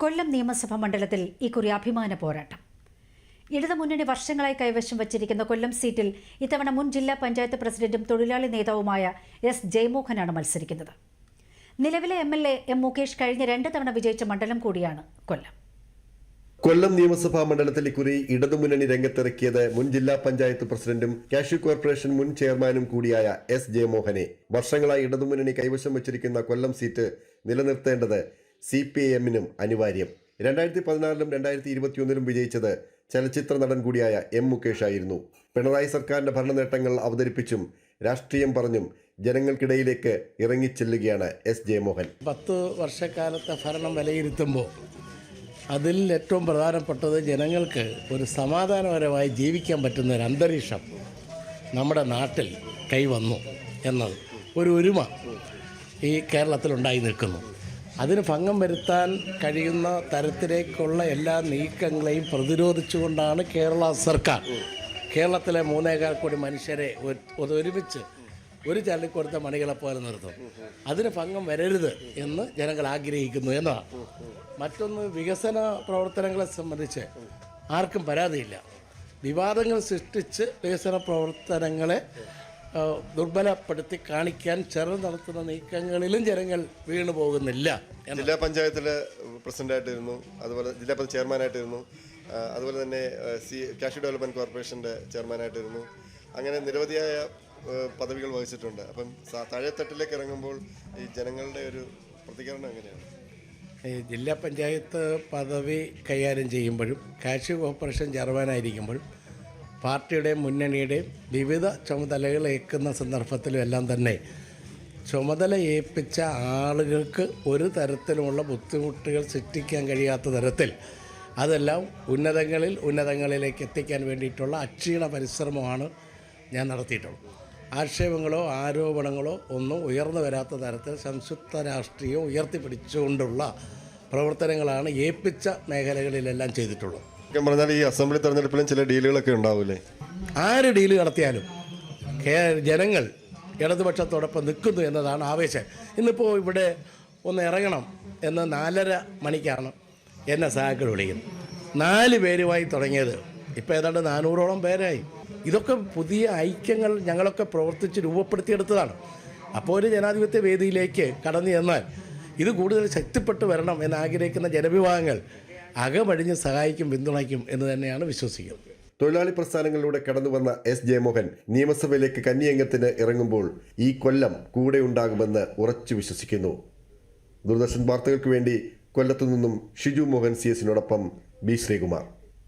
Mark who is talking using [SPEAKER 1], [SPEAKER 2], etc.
[SPEAKER 1] കൊല്ലം നിയമസഭാ മണ്ഡലത്തിൽ ഇക്കുറി അഭിമാന പോരാട്ടം. ഇടതുമുന്നണി വർഷങ്ങളായി കൈവശം വച്ചിരിക്കുന്ന കൊല്ലം സീറ്റിൽ ഇത്തവണ മുൻ ജില്ലാ പഞ്ചായത്ത് പ്രസിഡന്റും തൊഴിലാളി നേതാവുമായ എസ് ജയമോഹനാണ് മത്സരിക്കുന്നത്. നിലവിലെ MLA M മുകേഷ് കഴിഞ്ഞ 2 തവണ വിജയിച്ച മണ്ഡലം കൂടിയാണ് കൊല്ലം.
[SPEAKER 2] കൊല്ലം നിയമസഭാ മണ്ഡലത്തിൽ ഇക്കുറി ഇടതുമുന്നണി രംഗത്തിറക്കിയത് മുൻ ജില്ലാ പഞ്ചായത്ത് പ്രസിഡന്റും കാഷ്യൂ കോർപ്പറേഷൻ മുൻ ചെയർമാനും കൂടിയായ എസ് ജയമോഹനെ. വർഷങ്ങളായി ഇടതുമുന്നണി കൈവശം വച്ചിരിക്കുന്ന കൊല്ലം സീറ്റ് നിലനിർത്തേണ്ടത് CPIM-നും അനിവാര്യം. 2016-ലും 2021-ലും വിജയിച്ചത് ചലച്ചിത്ര നടൻ കൂടിയായ M മുകേഷ് ആയിരുന്നു. പിണറായി സർക്കാരിന്റെ ഭരണ നേട്ടങ്ങൾ അവതരിപ്പിച്ചും രാഷ്ട്രീയം പറഞ്ഞും ജനങ്ങൾക്കിടയിലേക്ക് ഇറങ്ങിച്ചെല്ലുകയാണ് എസ് ജയമോഹൻ.
[SPEAKER 3] 10 വർഷക്കാലത്തെ ഭരണം വിലയിരുത്തുമ്പോൾ അതിൽ ഏറ്റവും പ്രധാനപ്പെട്ടത് ജനങ്ങൾക്ക് ഒരു സമാധാനപരമായി ജീവിക്കാൻ പറ്റുന്ന ഒരു അന്തരീക്ഷം നമ്മുടെ നാട്ടിൽ കൈവന്നു എന്നത് ഒരു ഒരുമ ഈ കേരളത്തിലുണ്ടായി നിൽക്കുന്നു. അതിന് ഭംഗം വരുത്താൻ കഴിയുന്ന തരത്തിലേക്കുള്ള എല്ലാ നീക്കങ്ങളെയും പ്രതിരോധിച്ചുകൊണ്ടാണ് കേരള സർക്കാർ കേരളത്തിലെ 3.25 കോടി മനുഷ്യരെ ഒരുമിച്ച് ഒരു ചള്ളിക്കൊടുത്ത മണികളെപ്പോലെ നിർത്തും. അതിന് ഭംഗം വരരുത് എന്ന് ജനങ്ങൾ ആഗ്രഹിക്കുന്നു എന്നതാണ്. മറ്റൊന്ന്, വികസന പ്രവർത്തനങ്ങളെ സംബന്ധിച്ച് ആർക്കും പരാതിയില്ല. വിവാദങ്ങൾ സൃഷ്ടിച്ച് വികസന പ്രവർത്തനങ്ങളെ ദുർബലപ്പെടുത്തി കാണിക്കാൻ ചെറു നടത്തുന്ന നീക്കങ്ങളിലും ജനങ്ങൾ വീണു പോകുന്നില്ല.
[SPEAKER 2] ജില്ലാ പഞ്ചായത്തിലെ പ്രസിഡന്റായിട്ടിരുന്നു, അതുപോലെ ജില്ലാ പഞ്ചായത്ത് ചെയർമാനായിട്ടിരുന്നു, അതുപോലെ തന്നെ കാഷ്യൂ ഡെവലപ്മെന്റ് കോർപ്പറേഷൻ്റെ ചെയർമാനായിട്ടിരുന്നു. അങ്ങനെ നിരവധിയായ പദവികൾ വഹിച്ചിട്ടുണ്ട്. അപ്പം താഴെത്തട്ടിലേക്ക് ഇറങ്ങുമ്പോൾ ഈ ജനങ്ങളുടെ ഒരു പ്രതികരണം എങ്ങനെയാണ്?
[SPEAKER 3] ജില്ലാ പഞ്ചായത്ത് പദവി കൈകാര്യം ചെയ്യുമ്പോഴും കാഷ്യൂ കോർപ്പറേഷൻ ചെയർമാനായിരിക്കുമ്പോഴും പാർട്ടിയുടെയും മുന്നണിയുടെയും വിവിധ ചുമതലകൾ ഏൽക്കുന്ന സന്ദർഭത്തിലും എല്ലാം തന്നെ ചുമതല ഏൽപ്പിച്ച ആളുകൾക്ക് ഒരു തരത്തിലുമുള്ള ബുദ്ധിമുട്ടുകൾ സൃഷ്ടിക്കാൻ കഴിയാത്ത തരത്തിൽ അതെല്ലാം ഉന്നതങ്ങളിലേക്ക് എത്തിക്കാൻ വേണ്ടിയിട്ടുള്ള അക്ഷീണ പരിശ്രമമാണ് ഞാൻ നടത്തിയിട്ടുള്ളത്. ആക്ഷേപങ്ങളോ ആരോപണങ്ങളോ ഒന്നും ഉയർന്നു വരാത്ത തരത്തിൽ സംയുക്ത രാഷ്ട്രീയം ഉയർത്തിപ്പിടിച്ചുകൊണ്ടുള്ള പ്രവർത്തനങ്ങളാണ് ഏൽപ്പിച്ച മേഖലകളിലെല്ലാം ചെയ്തിട്ടുള്ളത്.
[SPEAKER 2] പറഞ്ഞാൽ ഈ അസംബ്ലി തെരഞ്ഞെടുപ്പിലും ചില ഡീലുകളൊക്കെ ഉണ്ടാവില്ലേ?
[SPEAKER 3] ആര് ഡീല് നടത്തിയാലും ജനങ്ങൾ ഇടതുപക്ഷത്തോടൊപ്പം നിൽക്കുന്നു എന്നതാണ് ആവേശം. ഇന്നിപ്പോൾ ഇവിടെ ഒന്ന് ഇറങ്ങണം എന്ന് 4:30 മണിക്കാണ് എന്നെ സഹാക്കൾ വിളിക്കുന്നത്. 4 പേരുമായി തുടങ്ങിയത് ഇപ്പോൾ ഏതാണ്ട് 400ഓളം പേരായി. ഇതൊക്കെ പുതിയ ഐക്യങ്ങൾ ഞങ്ങളൊക്കെ പ്രവർത്തിച്ച് രൂപപ്പെടുത്തിയെടുത്തതാണ്. അപ്പോൾ ഒരു ജനാധിപത്യ വേദിയിലേക്ക് കടന്നു ചെന്നാൽ ഇത് കൂടുതൽ ശക്തിപ്പെട്ടു വരണം എന്നാഗ്രഹിക്കുന്ന ജനവിഭാഗങ്ങൾ അകമഴിഞ്ഞ് സഹായിക്കും, പിന്തുണയ്ക്കും എന്ന് തന്നെയാണ് വിശ്വസിക്കുന്നത്.
[SPEAKER 2] തൊഴിലാളി പ്രസ്ഥാനങ്ങളിലൂടെ കടന്നു വന്ന എസ് ജയമോഹൻ നിയമസഭയിലേക്ക് കന്നിയംഗത്തിന് ഇറങ്ങുമ്പോൾ ഈ കൊല്ലം കൂടെ ഉണ്ടാകുമെന്ന് ഉറച്ചു വിശ്വസിക്കുന്നു. ദൂരദർശൻ വാർത്തകൾക്ക് വേണ്ടി കൊല്ലത്തു നിന്നും ഷിജു മോഹൻ CS-നോടൊപ്പം B. ശ്രീകുമാർ.